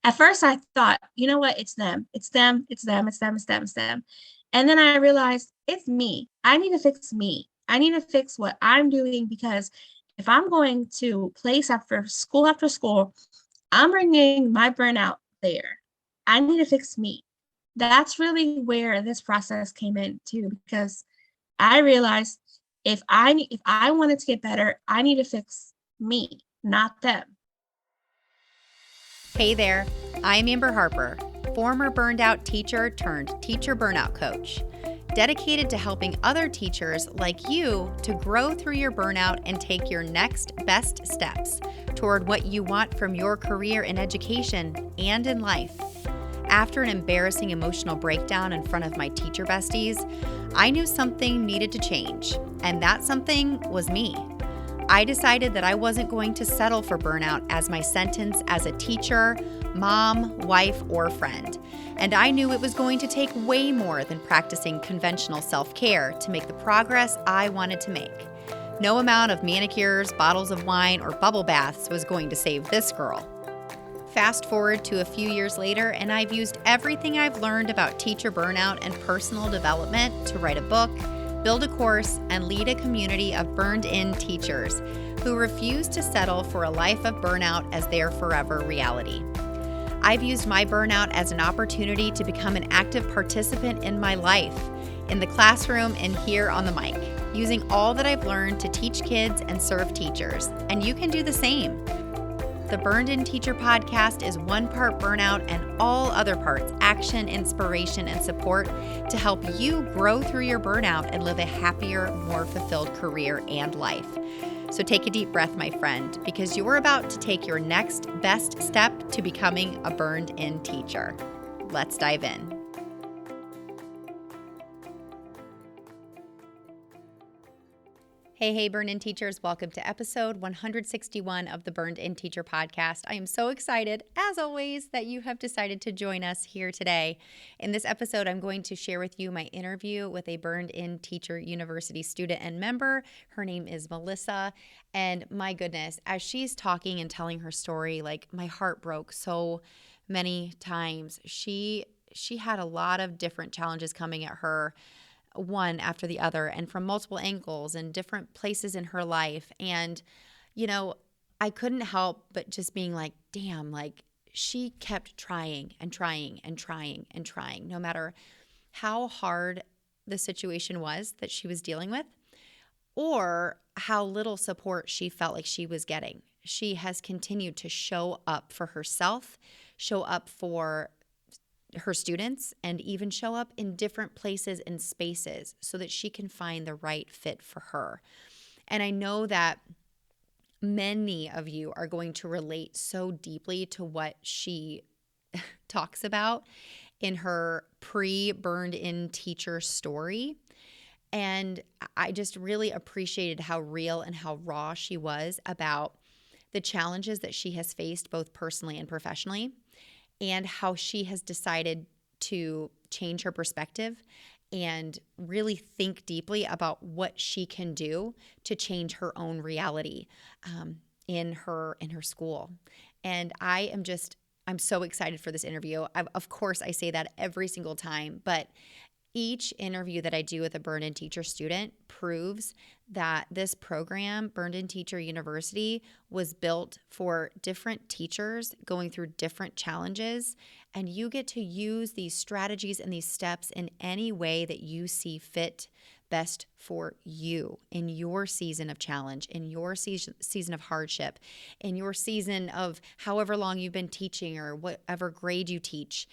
At first, I thought, you know what? It's them. It's them. It's them. It's them. It's them. It's them. And then I realized it's me. I need to fix me. I need to fix what I'm doing because if I'm going to place after school, I'm bringing my burnout there. I need to fix me. That's really where this process came in too, because I realized if I wanted to get better, I need to fix me, not them. Hey there, I'm Amber Harper, former burned out teacher turned teacher burnout coach, dedicated to helping other teachers like you to grow through your burnout and take your next best steps toward what you want from your career in education and in life. After an embarrassing emotional breakdown in front of my teacher besties, I knew something needed to change, and that something was me. I decided that I wasn't going to settle for burnout as my sentence as a teacher, mom, wife, or friend. And I knew it was going to take way more than practicing conventional self-care to make the progress I wanted to make. No amount of manicures, bottles of wine, or bubble baths was going to save this girl. Fast forward to a few years later, and I've used everything I've learned about teacher burnout and personal development to write a book, build a course, and lead a community of burned-in teachers who refuse to settle for a life of burnout as their forever reality. I've used my burnout as an opportunity to become an active participant in my life, in the classroom and here on the mic, using all that I've learned to teach kids and serve teachers, and you can do the same. The Burned In Teacher podcast is one part burnout and all other parts action, inspiration, and support to help you grow through your burnout and live a happier, more fulfilled career and life. So take a deep breath, my friend, because you're about to take your next best step to becoming a burned in teacher. Let's dive in. Hey, Burned In Teachers. Welcome to episode 161 of the Burned In Teacher podcast. I am so excited, as always, that you have decided to join us here today. In this episode, I'm going to share with you my interview with a Burned In Teacher University student and member. Her name is Melissa. And my goodness, as she's talking and telling her story, like my heart broke so many times. She had a lot of different challenges coming at her, one after the other, and from multiple angles and different places in her life. And, I couldn't help but just being like, damn, like she kept trying and trying and trying and trying, no matter how hard the situation was that she was dealing with or how little support she felt like she was getting. She has continued to show up for herself, show up for her students, and even show up in different places and spaces so that she can find the right fit for her. And I know that many of you are going to relate so deeply to what she talks about in her pre-burned in teacher story. And I just really appreciated how real and how raw she was about the challenges that she has faced both personally and professionally, and how she has decided to change her perspective and really think deeply about what she can do to change her own reality in her school. And I'm so excited for this interview. Of course, I say that every single time, but each interview that I do with a Burned In Teacher student proves that this program, Burned In Teacher University, was built for different teachers going through different challenges, and you get to use these strategies and these steps in any way that you see fit best for you in your season of challenge, in your season of hardship, in your season of however long you've been teaching or whatever grade you teach.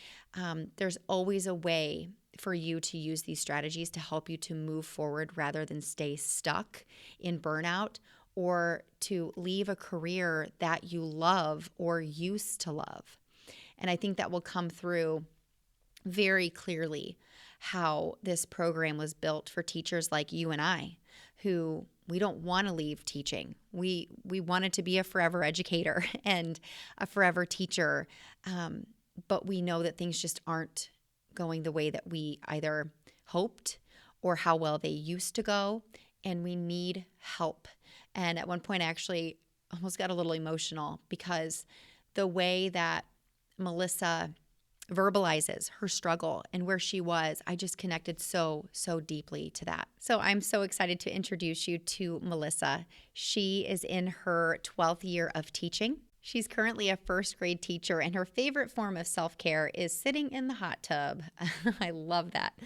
There's always a way for you to use these strategies to help you to move forward rather than stay stuck in burnout or to leave a career that you love or used to love. And I think that will come through very clearly how this program was built for teachers like you and I, who we don't want to leave teaching. We wanted to be a forever educator and a forever teacher, but we know that things just aren't going the way that we either hoped or how well they used to go, and we need help. And at one point, I actually almost got a little emotional because the way that Melissa verbalizes her struggle and where she was, I just connected so deeply to that. So I'm so excited to introduce you to Melissa. She is in her 12th year of teaching. She's currently a first grade teacher, and her favorite form of self-care is sitting in the hot tub. I love that.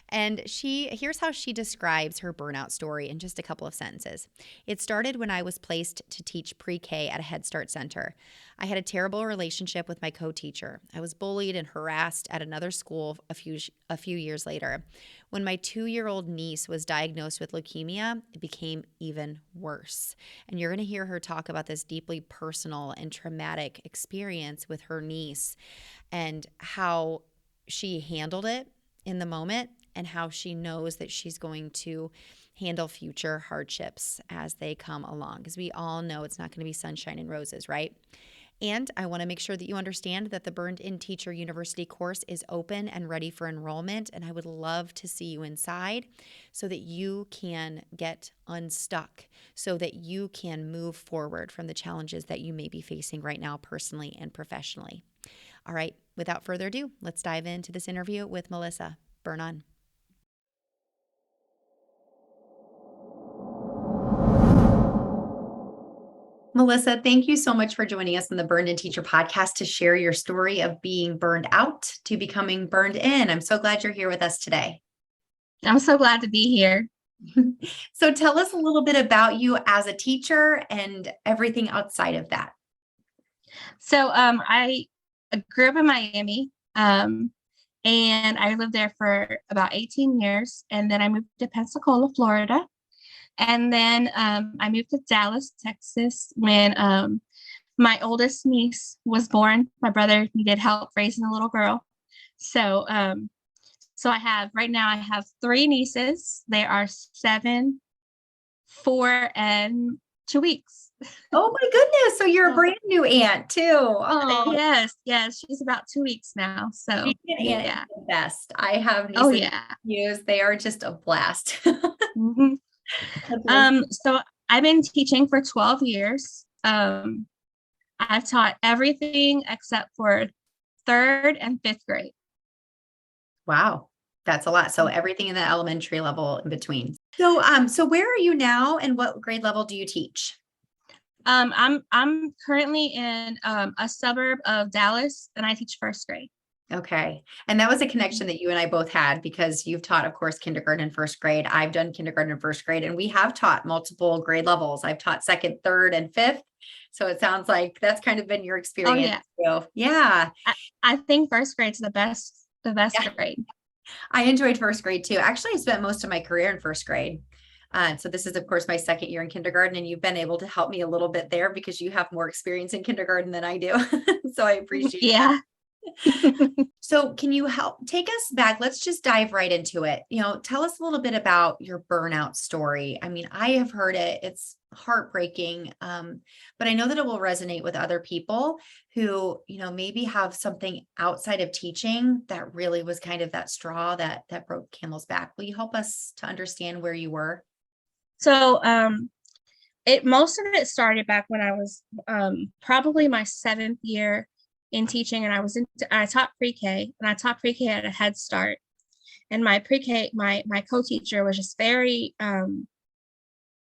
And here's how she describes her burnout story in just a couple of sentences. It started when I was placed to teach pre-K at a Head Start center. I had a terrible relationship with my co-teacher. I was bullied and harassed at another school a few years later. When my 2-year-old niece was diagnosed with leukemia, it became even worse. And you're going to hear her talk about this deeply personal and traumatic experience with her niece and how she handled it in the moment and how she knows that she's going to handle future hardships as they come along. Because we all know it's not going to be sunshine and roses, right? And I want to make sure that you understand that the Burned In Teacher University course is open and ready for enrollment. And I would love to see you inside so that you can get unstuck, so that you can move forward from the challenges that you may be facing right now, personally and professionally. All right, without further ado, let's dive into this interview with Melissa. Burn on. Melissa, thank you so much for joining us on the Burned In Teacher podcast to share your story of being burned out to becoming burned in. I'm so glad you're here with us today. I'm so glad to be here. So tell us a little bit about you as a teacher and everything outside of that. So I grew up in Miami, and I lived there for about 18 years. And then I moved to Pensacola, Florida. And then I moved to Dallas, Texas when my oldest niece was born. My brother needed help raising a little girl. So right now I have 3 nieces. They are 7, 4, and 2 weeks. Oh my goodness. So you're a brand new aunt too. Oh, yes. She's about 2 weeks now. So yeah, the best. I have nieces. They are just a blast. Mm-hmm. So I've been teaching for 12 years. I've taught everything except for 3rd and 5th grade. Wow. That's a lot. So everything in the elementary level in between. So where are you now and what grade level do you teach? I'm currently in a suburb of Dallas and I teach 1st grade. Okay. And that was a connection that you and I both had because you've taught, of course, kindergarten and 1st grade. I've done kindergarten and 1st grade, and we have taught multiple grade levels. I've taught 2nd, 3rd, and 5th. So it sounds like that's kind of been your experience. Oh, yeah. I think 1st grade's the best grade. I enjoyed 1st grade too. Actually, I spent most of my career in 1st grade. So this is, of course, my 2nd year in kindergarten, and you've been able to help me a little bit there because you have more experience in kindergarten than I do. So I appreciate that. So can you help take us back? Let's just dive right into it. Tell us a little bit about your burnout story. I mean, I have heard it. It's heartbreaking. But I know that it will resonate with other people who, maybe have something outside of teaching that really was kind of that straw that broke camel's back. Will you help us to understand where you were? So, most of it started back when I was probably my 7th year in teaching, and I taught pre-K, and I taught pre-K at a Head Start. And my pre-K, my co-teacher was just very,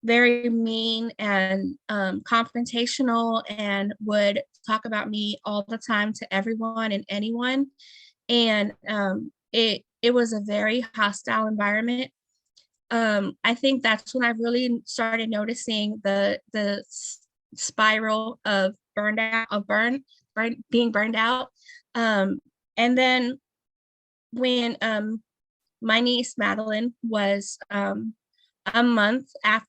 very mean and confrontational, and would talk about me all the time to everyone and anyone. And it was a very hostile environment. I think that's when I really started noticing the spiral of being burned out. And then when my niece Madeline was a month to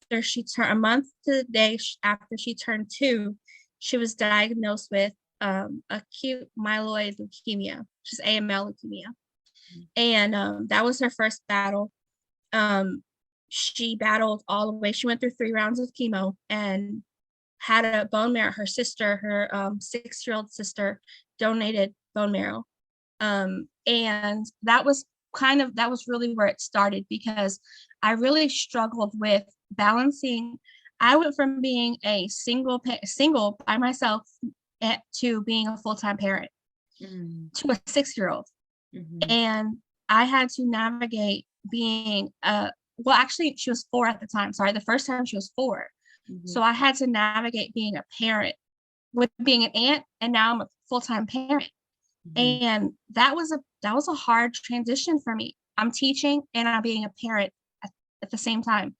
the day after she turned 2, she was diagnosed with acute myeloid leukemia, which is AML leukemia. And that was her first battle. She battled all the way. She went through 3 rounds of chemo and had a bone marrow. Her 6-year-old sister donated bone marrow. And that was really where it started, because I really struggled with balancing. I went from being a single by myself to being a full-time parent. to a 6-year-old. And I had to navigate being well, actually, she was 4 at the time. Sorry, the first time she was 4. So I had to navigate being a parent with being an aunt, and now I'm a full-time parent. And that was a hard transition for me. I'm teaching and I'm being a parent at the same time.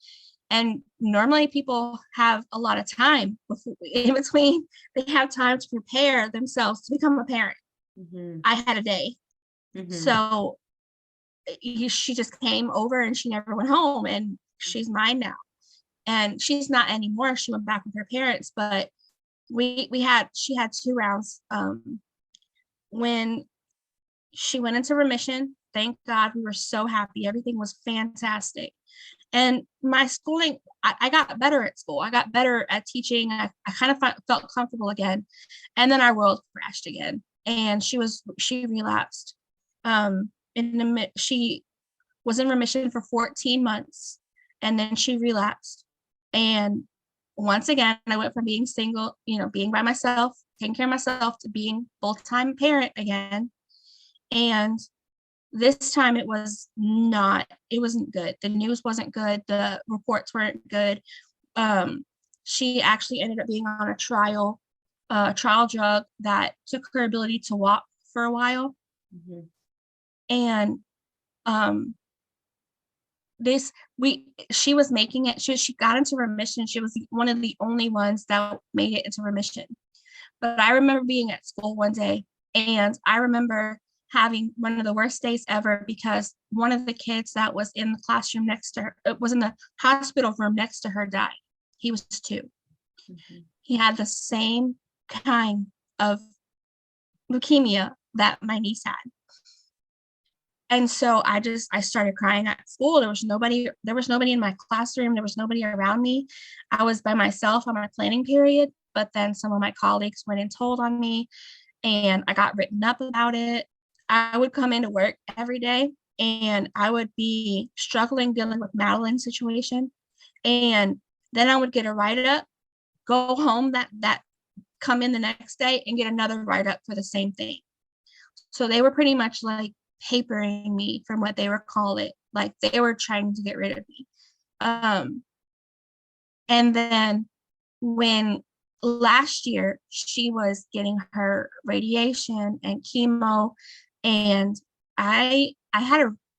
And normally people have a lot of time in between. They have time to prepare themselves to become a parent. I had a day. So she just came over and she never went home, and she's mine now. And she's not anymore. She went back with her parents, but she had 2 rounds. When she went into remission, thank God, we were so happy. Everything was fantastic. And my schooling, I got better at school. I got better at teaching. I kind of felt comfortable again. And then our world crashed again. And she relapsed. She was in remission for 14 months, and then she relapsed. And once again, I went from being single, being by myself, taking care of myself, to being full-time parent again. And this time it wasn't good. The news wasn't good. The reports weren't good. She actually ended up being on a trial drug that took her ability to walk for a while. And she was making it. She got into remission. She was one of the only ones that made it into remission. But I remember being at school one day, and I remember having one of the worst days ever, because one of the kids that was in the classroom next to her, it was in the hospital room next to her, died. He was 2. He had the same kind of leukemia that my niece had. And so I started crying at school. There was nobody in my classroom. There was nobody around me. I was by myself on my planning period, but then some of my colleagues went and told on me, and I got written up about it. I would come into work every day, and I would be struggling dealing with Madeline's situation. And then I would get a write-up, go home that come in the next day and get another write-up for the same thing. So they were pretty much like papering me, from what they were calling it. Like, they were trying to get rid of me. And then when last year she was getting her radiation and chemo, and it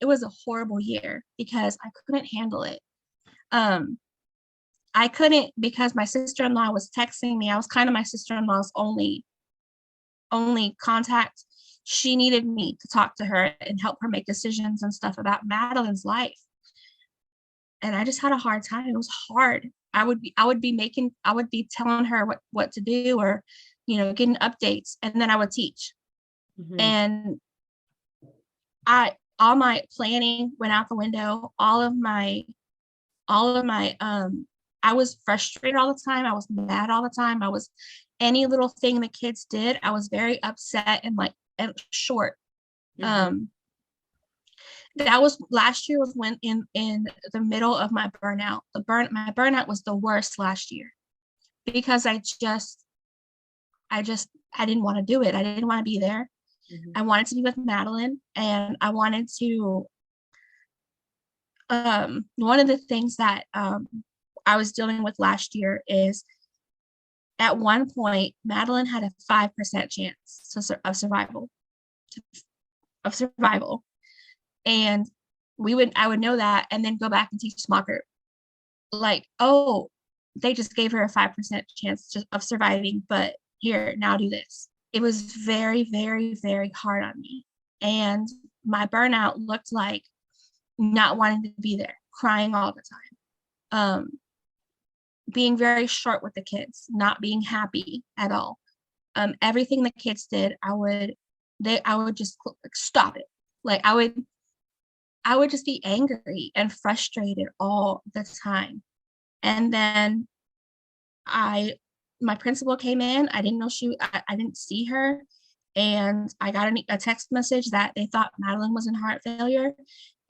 was a horrible year because I couldn't handle it. I couldn't, because my sister-in-law was texting me. I was kind of my sister-in-law's only contact. She needed me to talk to her and help her make decisions and stuff about Madeline's life. And I just had a hard time. It was hard. I would be telling her what to do, or, getting updates, and then I would teach. And all my planning went out the window. All of my, I was frustrated all the time. I was mad all the time. Any little thing the kids did, I was very upset and short. That was last year, was when in the middle of my burnout. My burnout was the worst last year, because I didn't want to do it. I didn't want to be there. I wanted to be with Madeline, and I wanted to, one of the things that I was dealing with last year is, at one point, Madeline had a 5% chance of survival. And I would know that, and then go back and teach small group. Like, oh, they just gave her a 5% chance of surviving, but here, now do this. It was very, very, very hard on me. And my burnout looked like not wanting to be there, crying all the time, being very short with the kids, not being happy at all. Everything the kids did, I would just stop it. Like, I would just be angry and frustrated all the time. And then my principal came in. I didn't know I didn't see her. And I got a text message that they thought Madeline was in heart failure.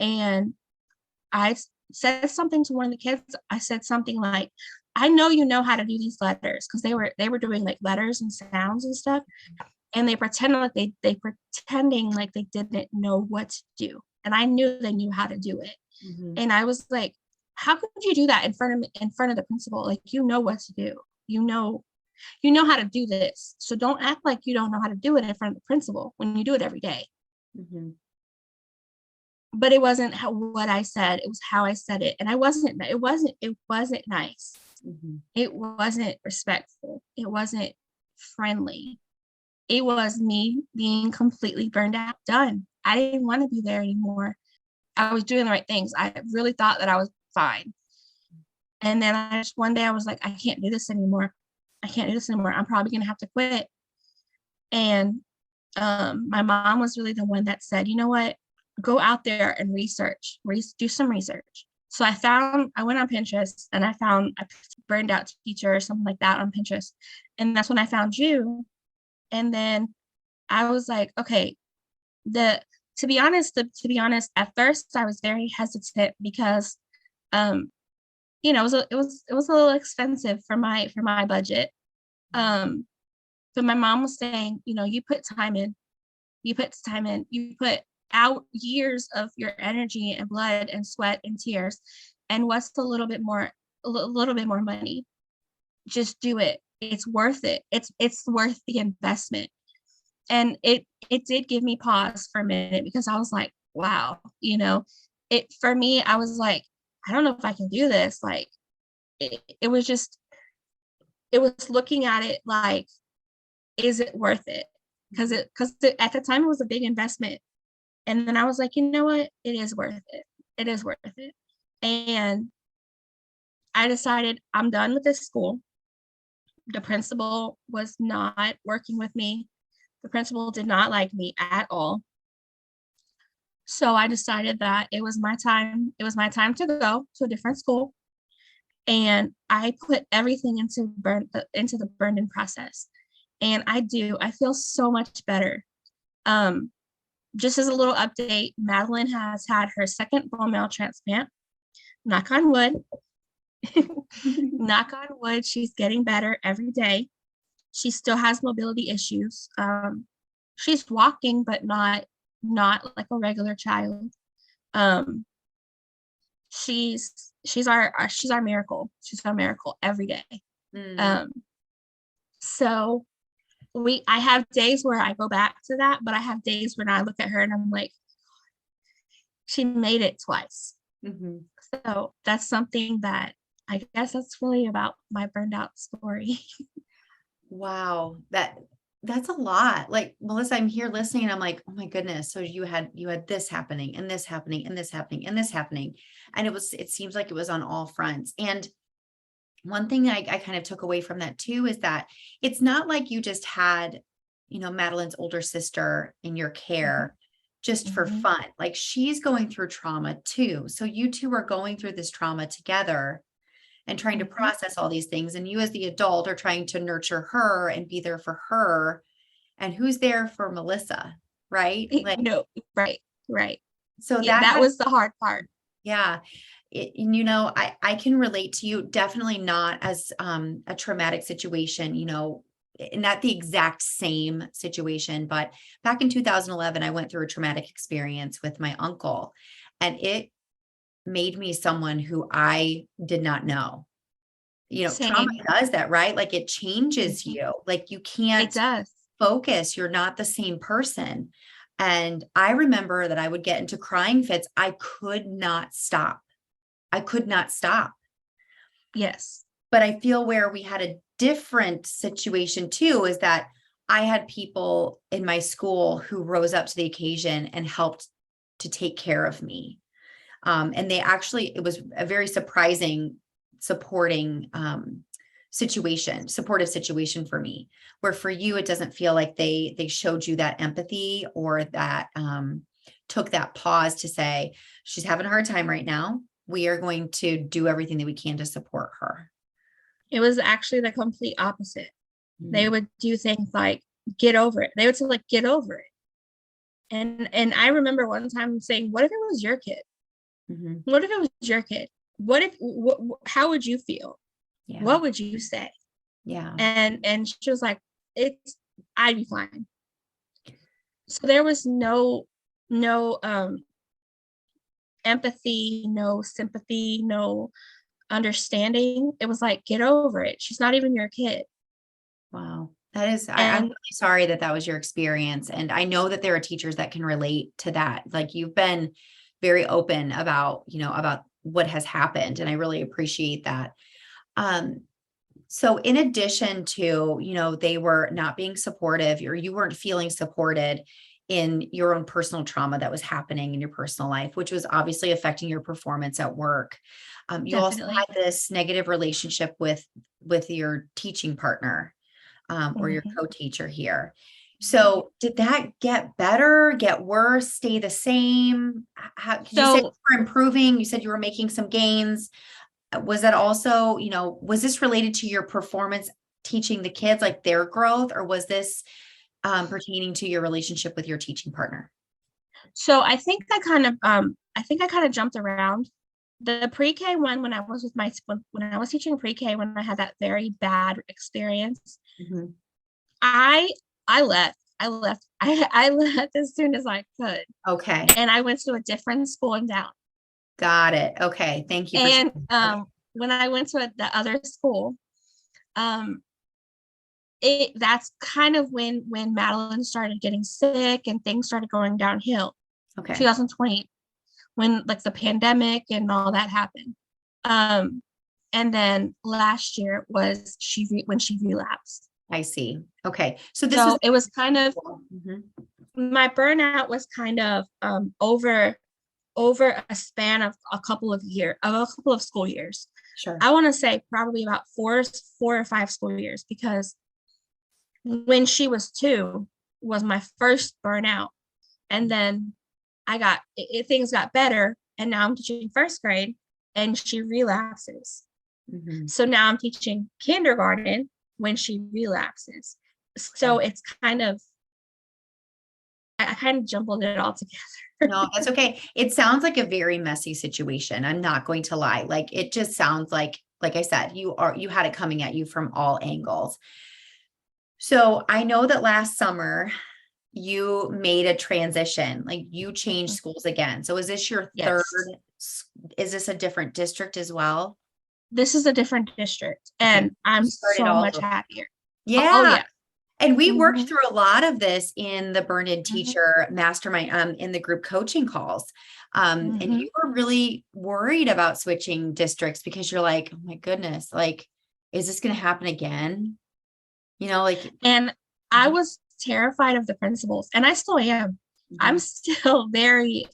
And I said something to one of the kids. I said something like, I know you know how to do these letters, because they were doing like letters and sounds and stuff. and they pretended like they pretending like they didn't know what to do. And I knew they knew how to do it. Mm-hmm. And I was like, how could you do that in front of the principal? Like, you know what to do. You know how to do this. So don't act like you don't know how to do it in front of the principal when you do it every day. Mm-hmm. But it wasn't what I said. It was how I said it. And it wasn't nice. Mm-hmm. It wasn't respectful. It wasn't friendly. It was me being completely burned out, done. I didn't want to be there anymore. I was doing the right things. I really thought that I was fine. And then one day I was like, I can't do this anymore. I can't do this anymore. I'm probably going to have to quit. And my mom was really the one that said, you know what, go out there and do some research. So I went on Pinterest and I found a burned out teacher or something like that on Pinterest. And that's when I found you. And then I was like, okay, to be honest, at first I was very hesitant because, it was a little expensive for my budget. But my mom was saying, you put time in, you put out years of your energy and blood and sweat and tears. And what's a little bit more money? Just do it. It's worth it. It's worth the investment. And it did give me pause for a minute because I was like, wow, for me, I was like, I don't know if I can do this. Like it was looking at it like, is it worth it? Because at the time it was a big investment. And then I was like, you know what? It is worth it. It is worth it. And I decided I'm done with this school. The principal was not working with me. The principal did not like me at all. So I decided that it was my time. It was my time to go to a different school. And I put everything into the burn-in process. And I feel so much better. Just as a little update, Madeline has had her second bone marrow transplant. Knock on wood. Knock on wood, she's getting better every day. She still has mobility issues. She's walking, but not like a regular child. She's our miracle. She's our miracle every day. So I have days where I go back to that, but I have days when I look at her and I'm like, she made it twice. Mm-hmm. So that's something that I guess that's really about my burned out story. Wow. That's a lot. Like, Melissa, I'm here listening and I'm like, oh my goodness. So you had this happening and this happening and this happening and this happening. And it seems like it was on all fronts. And one thing I kind of took away from that too, is that it's not like you just had, Madeline's older sister in your care just for fun. Like, she's going through trauma too. So you two are going through this trauma together and trying to process all these things. And you as the adult are trying to nurture her and be there for her. And who's there for Melissa, right? Like, right. So that was the hard part. Yeah. I can relate to you, definitely not as a traumatic situation, not the exact same situation, but back in 2011, I went through a traumatic experience with my uncle, and it made me someone who I did not know. Same. Trauma does that, right? Like, it changes you. Like, you can't focus. You're not the same person. And I remember that I would get into crying fits. I could not stop. Yes. But I feel where we had a different situation too, is that I had people in my school who rose up to the occasion and helped to take care of me. And it was a very supportive situation for me, where for you, it doesn't feel like they showed you that empathy or that took that pause to say, she's having a hard time right now. We are going to do everything that we can to support her. It was actually the complete opposite. They would do things like, get over it. They would say, like, get over it. And I remember one time saying, what if it was your kid? What if it was your kid? How would you feel? What would you say? Yeah. And she was like, I'd be fine. So there was no empathy, no sympathy, no understanding. It was like, get over it. She's not even your kid. Wow. That is, I'm And really sorry that that was your experience. And I know that there are teachers that can relate to that. Like you've been very open about, about what has happened. And I really appreciate that. Um, so in addition to, they were not being supportive or you weren't feeling supported in your own personal trauma that was happening in your personal life, which was obviously affecting your performance at work. You also definitely. had this negative relationship with your teaching partner, or your Mhm. co-teacher here. So did that get better, get worse, stay the same? How, 'cause you said So you were improving, you said you were making some gains. Was that also, was this related to your performance teaching the kids, like their growth, or was this pertaining to your relationship with your teaching partner? so I think I kind of jumped around. The pre-K one, when I was with my when I was teaching pre-K, when I had that very bad experience, Mhm. I I left. I left as soon as I could. Okay, And I went to a different school in town. got it. Okay, thank you for And sharing. Okay. when I went to the other school, um, it that's kind of when Madeline started getting sick and things started going downhill. Okay, 2020, when like the pandemic and all that happened. Um, and then last year was when she relapsed. I see. Okay, so this was. So it was kind of Mhm. my burnout was kind of over a span of a couple of school years. Sure. I want to say probably about four or five school years, because when she was 2 was my first burnout. And then things got better, and now I'm teaching first grade and she relapses. Mhm. So now I'm teaching kindergarten when she relapses. So Okay. it's kind of, I kind of jumbled it all together. No, that's okay. It sounds like a very messy situation. I'm not going to lie. Like it just sounds like I said, you had it coming at you from all angles. So I know that last summer you made a transition, like you changed schools again. So is this your third, Yes. is this a different district as well? This is a different district Okay. and You I'm started so all much over. happier. Oh Yeah. yeah. And we worked Mhm, through a lot of this in the Burned In mhm, Teacher Mastermind, in the group coaching calls. And mhm. you were really worried about switching districts because you're like, oh my goodness, like, is this going to happen again? Like, And I mhm, was terrified of the principals, and I still am. I'm mhm, still very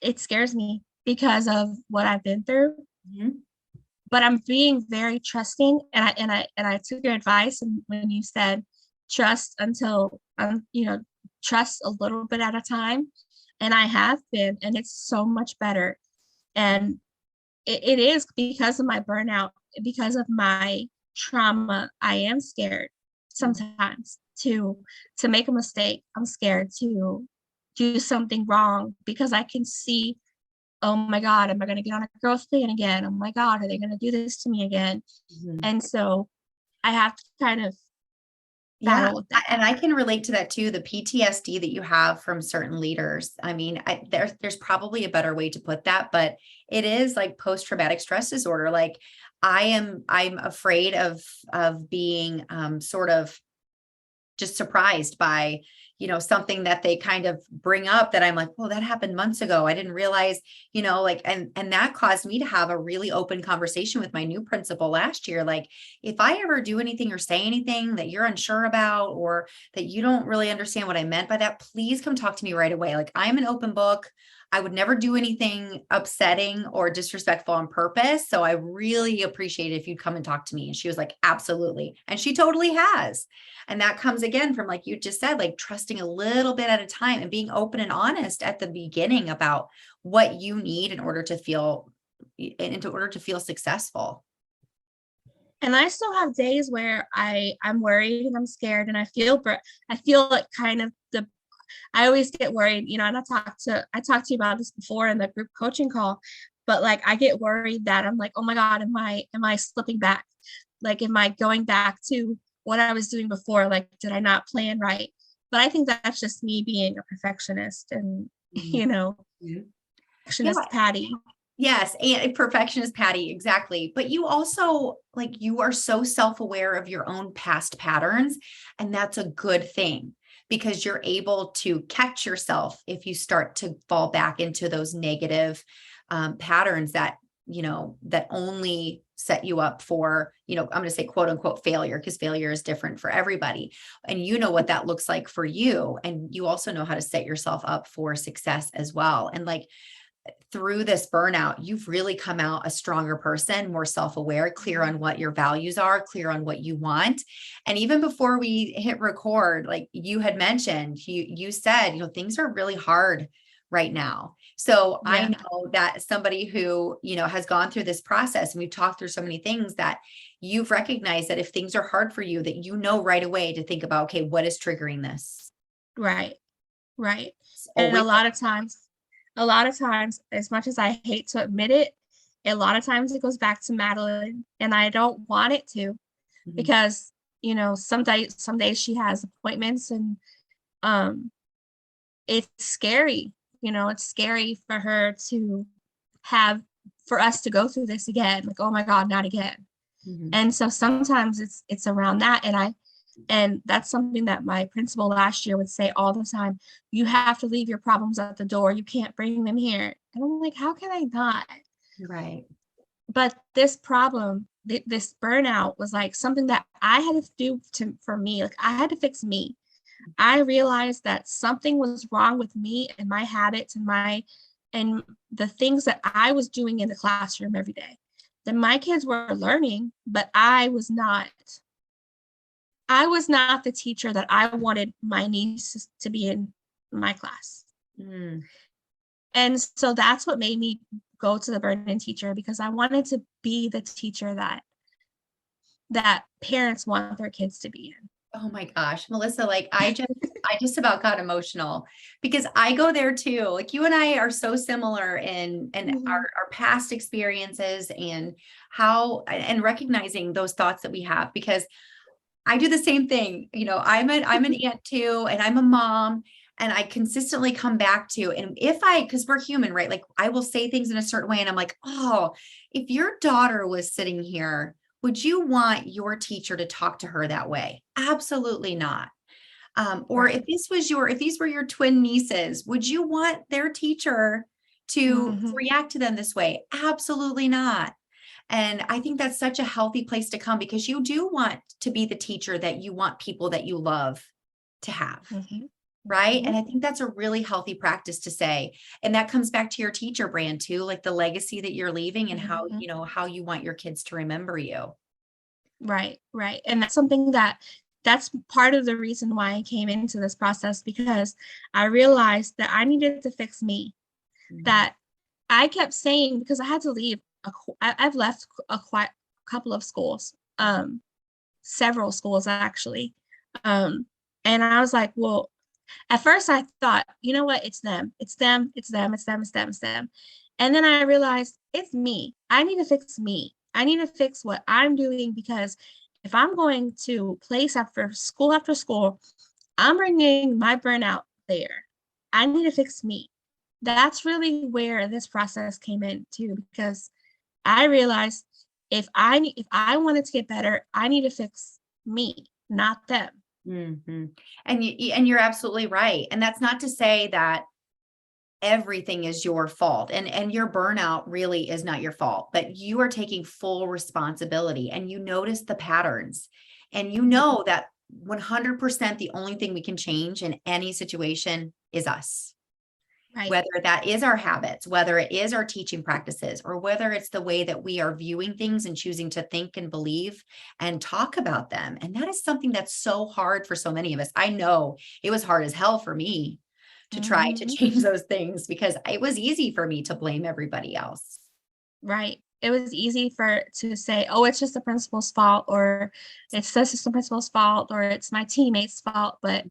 it scares me because of what I've been through, mhm. but I'm being very trusting, and I took your advice, and when you said trust until trust a little bit at a time, and I have been, and it's so much better. And it is because of my burnout, because of my trauma. I am scared sometimes to make a mistake. I'm scared to do something wrong because I can see, oh my God, am I going to get on a girl's plan again? Oh my God, are they going to do this to me again? Mhm. And so I have to kind of Yeah, battle with that. and I can relate to that too, the PTSD that you have from certain leaders. I mean, there's probably a better way to put that, but it is like post-traumatic stress disorder. Like I'm afraid of being sort of just surprised by, something that they kind of bring up that I'm like, well, that happened months ago. I didn't realize, like, and that caused me to have a really open conversation with my new principal last year. Like, if I ever do anything or say anything that you're unsure about, or that you don't really understand what I meant by that, please come talk to me right away. Like, I'm an open book. I would never do anything upsetting or disrespectful on purpose. So I really appreciate it if you'd come and talk to me. And she was like, absolutely. And she totally has. And that comes again from, like you just said, like trusting a little bit at a time and being open and honest at the beginning about what you need in order to feel successful. And I still have days where I'm worried and I'm scared and I feel like kind of the I always get worried, and I talked to you about this before in the group coaching call, but like I get worried that I'm like, oh my God, am I slipping back? Like, am I going back to what I was doing before? Like, did I not plan right? But I think that's just me being a perfectionist and, Mhm. Mhm. Yeah. perfectionist Patty. Yes, and perfectionist Patty, exactly. But you also like you are so self-aware of your own past patterns, and that's a good thing because you're able to catch yourself if you start to fall back into those negative patterns that that only set you up for I'm going to say quote unquote failure because failure is different for everybody, and you know what that looks like for you, and you also know how to set yourself up for success as well. And like through this burnout, you've really come out a stronger person, more self-aware, clear on what your values are, clear on what you want. And even before we hit record, like you had mentioned, you said, things are really hard right now. So I Yeah. know that somebody who, has gone through this process and we've talked through so many things that you've recognized that if things are hard for you, that right away to think about, okay, what is triggering this? Right. Right. It's And always. a lot of times, as much as I hate to admit it, a lot of times it goes back to Madeline, and I don't want it to Mhm. because, some days she has appointments and um it's scary. It's scary for her to have for us to go through this again. Like, oh my God, not again. Mhm. And so sometimes it's around that. And that's something that my principal last year would say all the time. You have to leave your problems at the door. You can't bring them here. And I'm like, how can I not? Right. But this problem, this burnout was like something that I had to do for me. Like I had to fix me. I realized that something was wrong with me and my habits and the things that I was doing in the classroom every day. That my kids were learning, but I was not the teacher that I wanted my niece to be in my class. Mm. And so that's what made me go to the burden teacher, because I wanted to be the teacher that parents want their kids to be in. Oh my gosh, Melissa, like I just about got emotional because I go there too. Like you and I are so similar in Mhm. our past experiences and how and recognizing those thoughts that we have because I do the same thing. I'm an aunt too, and I'm a mom, and I consistently come back to, and because we're human, right? Like I will say things in a certain way, and I'm like, oh, if your daughter was sitting here, would you want your teacher to talk to her that way? Absolutely not. Or Right. if these were your twin nieces, would you want their teacher to Mhm. react to them this way? Absolutely not. And I think that's such a healthy place to come because you do want to be the teacher that you want people that you love to have. Mhm. Right. And Mhm. I think that's a really healthy practice to say. And that comes back to your teacher brand too, like the legacy that you're leaving and how, Mhm. how you want your kids to remember you. Right, right. And that's something that's part of the reason why I came into this process, because I realized that I needed to fix me. Mhm. That I kept saying, because I had to leave I've left a quite couple of schools, several schools actually. Um, and I was like, well, at first I thought, you know what, it's them. It's them, it's them, it's them, it's them, it's them. And then I realized it's me. I need to fix me. I need to fix what I'm doing, because if I'm going to place after school, I'm bringing my burnout there. I need to fix me. That's really where this process came in too, because I realized if I wanted to get better, I need to fix me, not them. Mhm. And you're absolutely right. And that's not to say that everything is your fault and your burnout really is not your fault, but you are taking full responsibility and you notice the patterns and you know that 100% the only thing we can change in any situation is us. Right. Whether that is our habits, whether it is our teaching practices, or whether it's the way that we are viewing things and choosing to think and believe and talk about them. And that is something that's so hard for so many of us. I know it was hard as hell for me to try to Mhm. change those things because it was easy for me to blame everybody else. Right. It was easy to say, "Oh, it's just the principal's fault," or "It's the assistant principal's fault," or "It's my teammate's fault." But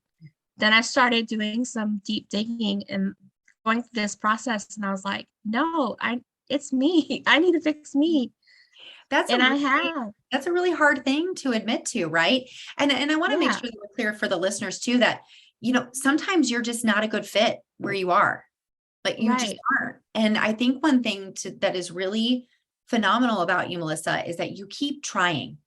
then I started doing some deep digging and going through this process, and I was like, "No, I it's me. I need to fix me." That's a And I really have. hard thing to admit to, right? And I want to make Yeah. sure that we're clear for the listeners too that sometimes you're just not a good fit where you are. Like you just Right. aren't. And I think one thing that is really phenomenal about you, Melissa, is that you keep trying.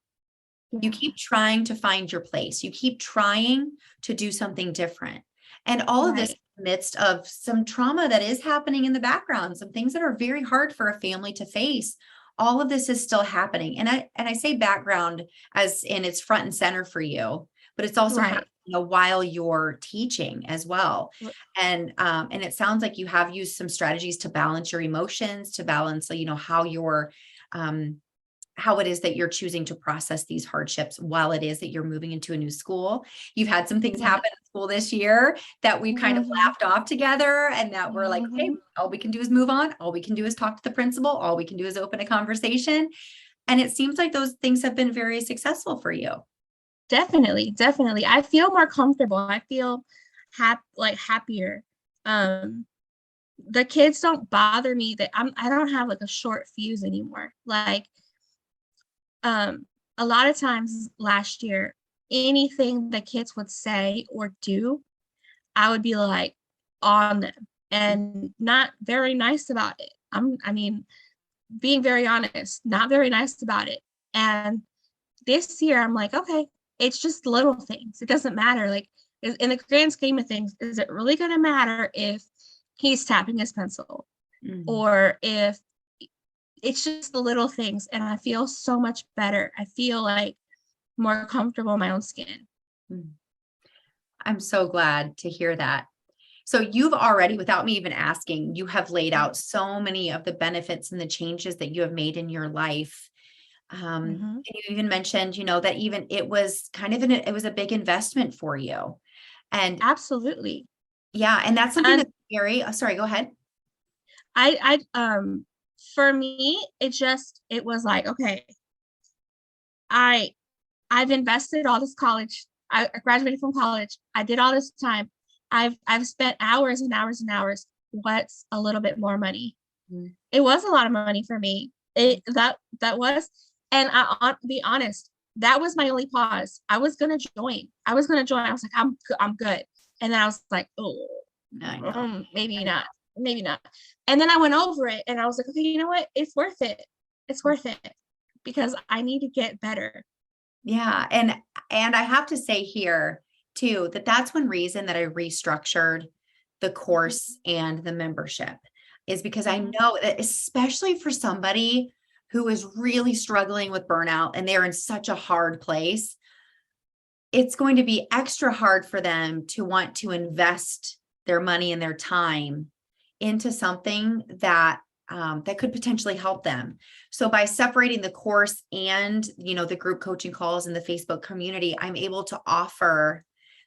You Yeah. keep trying to find your place. You keep trying to do something different. And all of this Right. in the midst of some trauma that is happening in the background, some things that are very hard for a family to face. All of this is still happening. And I say background as in it's front and center for you, but it's also happening, Right. while you're teaching as well. R- And it sounds like you have used some strategies to balance your emotions, to balance, how you're um, how it is that you're choosing to process these hardships while it is that you're moving into a new school. You've had some things Right. happen in school this year that we've kind of Mm-hmm. laughed off together, and that we're like, okay, Mm-hmm. all we can do is move on. All we can do is talk to the principal. All we can do is open a conversation. And it seems like those things have been very successful for you. Definitely. Definitely. I feel more comfortable. I feel happier. Um, the kids don't bother me that I don't have like a short fuse anymore. Like, a lot of times last year, anything the kids would say or do, I would be like on them and not very nice about it. I mean, being very honest, not very nice about it. And this year, I'm like, okay, it's just little things. It doesn't matter. Like, in the grand scheme of things, is it really going to matter if he's tapping his pencil Mhm. or if it's just the little things? And I feel so much better. I feel like more comfortable in my own skin. Mhm. I'm so glad to hear that. So you've already, without me even asking, you have laid out so many of the benefits and the changes that you have made in your life. Mm-hmm. And you even mentioned, that even it was kind of it was a big investment for you. And Absolutely. yeah, and that's something And that's scary. Oh, sorry, go ahead. for me, it was like, okay, I I've invested all this college. I graduated from college. I did all this time. I've spent hours and hours and hours. What's a little bit more money? Mhm. It was a lot of money for me. That was, and be honest, that was my only pause. I was gonna join. I was gonna join. I was like, I'm good. And then I was like, oh, I know. maybe not, maybe not. And then I went over it, and I was like, okay, you know what? It's worth it. It's worth it because I need to get better. Yeah, and I have to say here too that that's one reason that I restructured the course and the membership is because I Mhm. know that especially for somebody who is really struggling with burnout and they're in such a hard place, it's going to be extra hard for them to want to invest their money and their time into something that could potentially help them. So by separating the course and the group coaching calls in the Facebook community, I'm able to offer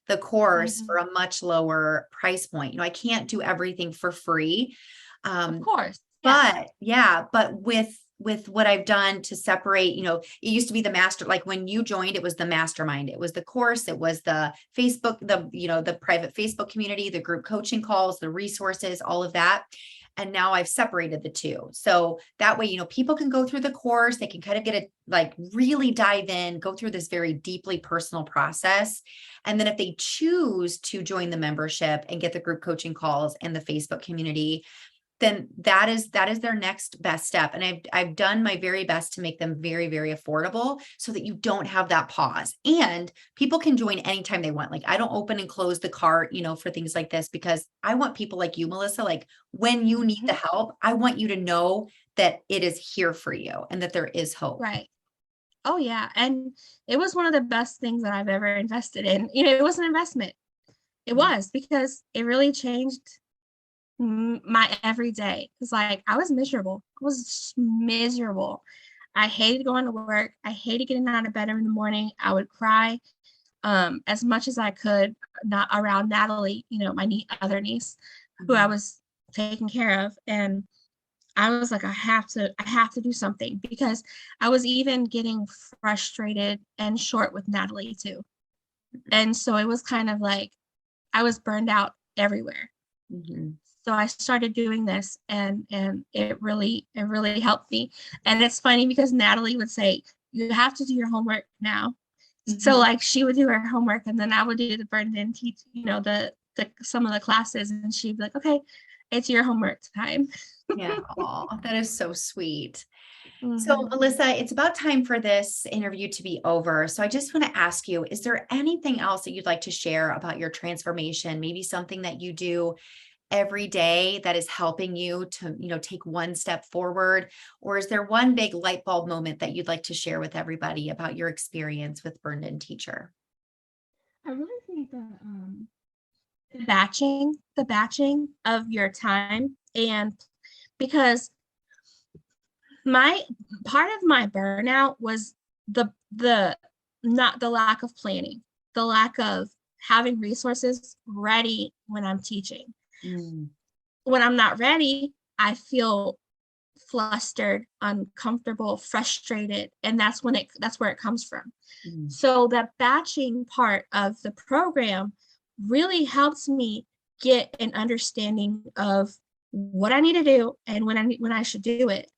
the course for Mhm. a much lower price point. I can't do everything for free. Of Um, course. Yeah. but yeah, but with what I've done to separate, it used to be the master, like when you joined, it was the mastermind, it was the course, it was the Facebook, the private Facebook community, the group coaching calls, the resources, all of that. And now I've separated the two. So that way, people can go through the course, they can kind of get it, like really dive in, go through this very deeply personal process. And then if they choose to join the membership and get the group coaching calls and the Facebook community, then that is their next best step. And I've done my very best to make them very, very affordable so that you don't have that pause. And people can join anytime they want. Like I don't open and close the cart, for things like this, because I want people like you, Melissa, like when you need the Mhm. help, I want you to know that it is here for you and that there is hope. Right. Oh yeah. And it was one of the best things that I've ever invested in. It was an investment. It was because it really changed my everyday. Because like I was miserable. I was miserable. I hated going to work. I hated getting out of bed in the morning. I would cry as much as I could, not around Natalie, my other niece, who I Mhm. was taking care of. And I was like, I have to do something because I was even getting frustrated and short with Natalie too. And so it was kind of like I was burned out everywhere. Mhm. So I started doing this and it really helped me. And it's funny because Natalie would say, you have to do your homework now. So like she would do her homework and then I would do the burden and teach, the some of the classes, and she'd be like, okay, it's your homework time. Yeah. Aw, that is so sweet. So, Mhm. Melissa, it's about time for this interview to be over. So I just want to ask you, is there anything else that you'd like to share about your transformation? Maybe something that you do every day that is helping you to, take one step forward? Or is there one big light bulb moment that you'd like to share with everybody about your experience with Burned In Teacher? I really think that the batching of your time, and because my part of my burnout was the not the lack of planning, the lack of having resources ready when I'm teaching. Mm, When I'm not ready, I feel flustered, uncomfortable, frustrated, and that's where it comes from. mm, So that batching part of the program really helps me get an understanding of what I need to do and when I should do it.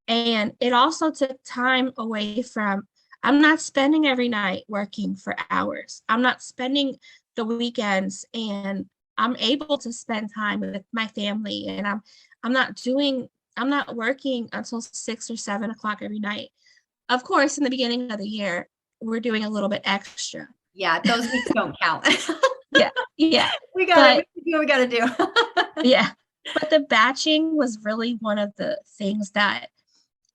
And it also took time away from, I'm not spending every night working for hours. I'm not spending the weekends, and I'm able to spend time with my family, and I'm not doing I'm not working until 6 or 7 o'clock every night. Of course, in the beginning of the year, we're doing a little bit extra. yeah, those weeks don't count. Yeah, yeah. We got it. But We do what we got to do. yeah, but the batching was really one of the things that,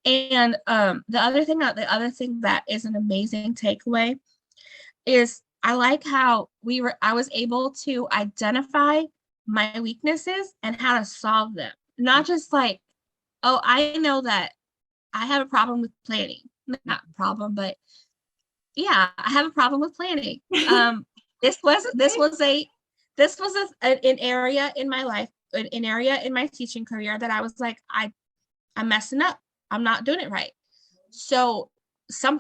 and the other thing that is an amazing takeaway is I like how I was able to identify my weaknesses and how to solve them. Not just like, oh, I know that I have a problem with planning. Not a problem, but yeah, I have a problem with planning. This was this Okay. was a this was an area in my life, an area in my teaching career that I was like, I'm messing up. I'm not doing it right. So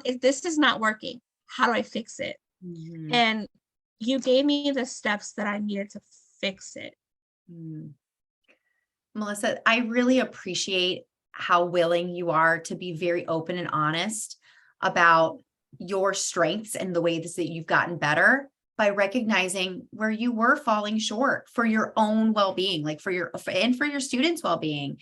if this is not working, how do I fix it? Mhm. And you gave me the steps that I needed to fix it. Mm. Melissa, I really appreciate how willing you are to be very open and honest about your strengths and the ways that you've gotten better by recognizing where you were falling short for your own well-being, like for your students' well-being.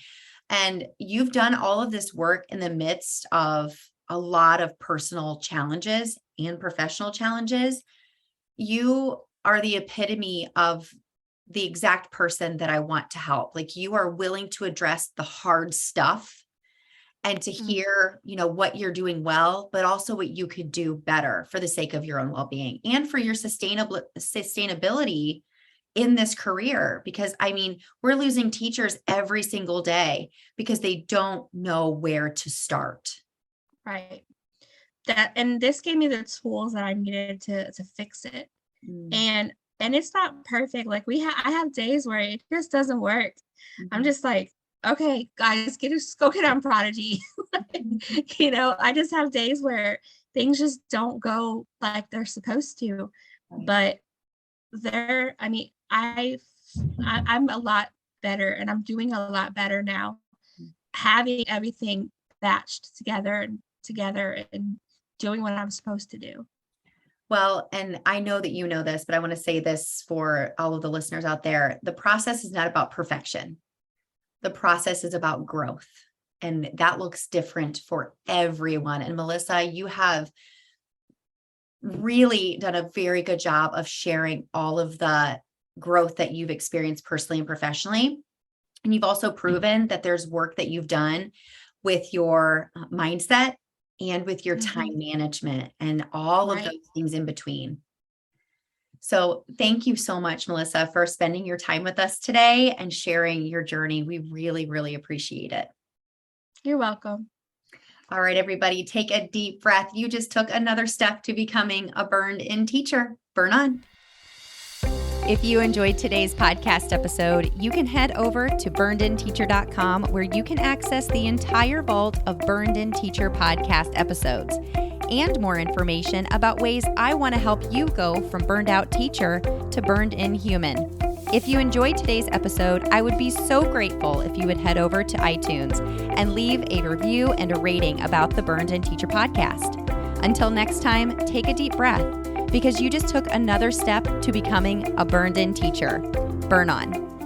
And you've done all of this work in the midst of a lot of personal challenges and professional challenges. You are the epitome of the exact person that I want to help. Like, you are willing to address the hard stuff and to Mm. hear, what you're doing well, but also what you could do better for the sake of your own well-being and for your sustainability in this career. Because I mean, we're losing teachers every single day because they don't know where to start. Right. And this gave me the tools that I needed to fix it. Mm, And it's not perfect. Like I have days where it just doesn't work. I'm mhm, just like, okay, guys, go get on Prodigy. mhm. I just have days where things just don't go like they're supposed to. Right. But I mean, I'm a lot better, and I'm doing a lot better now, having everything batched together and doing what I'm supposed to do. Well, and I know that you know this, but I want to say this for all of the listeners out there. The process is not about perfection. The process is about growth. And that looks different for everyone. And Melissa, you have really done a very good job of sharing all of the growth that you've experienced personally and professionally. And you've also proven that there's work that you've done with your mindset and with your Mhm. time management and all of Right. those things in between. So thank you so much, Melissa, for spending your time with us today and sharing your journey. We really, really appreciate it. You're welcome. All right, everybody, take a deep breath. You just took another step to becoming a burned in teacher. Burn on. If you enjoyed today's podcast episode, you can head over to burnedinteacher.com, where you can access the entire vault of Burned In Teacher podcast episodes and more information about ways I want to help you go from burned out teacher to burned in human. If you enjoyed today's episode, I would be so grateful if you would head over to iTunes and leave a review and a rating about the Burned In Teacher podcast. Until next time, take a deep breath because you just took another step to becoming a burned in teacher. Burn on.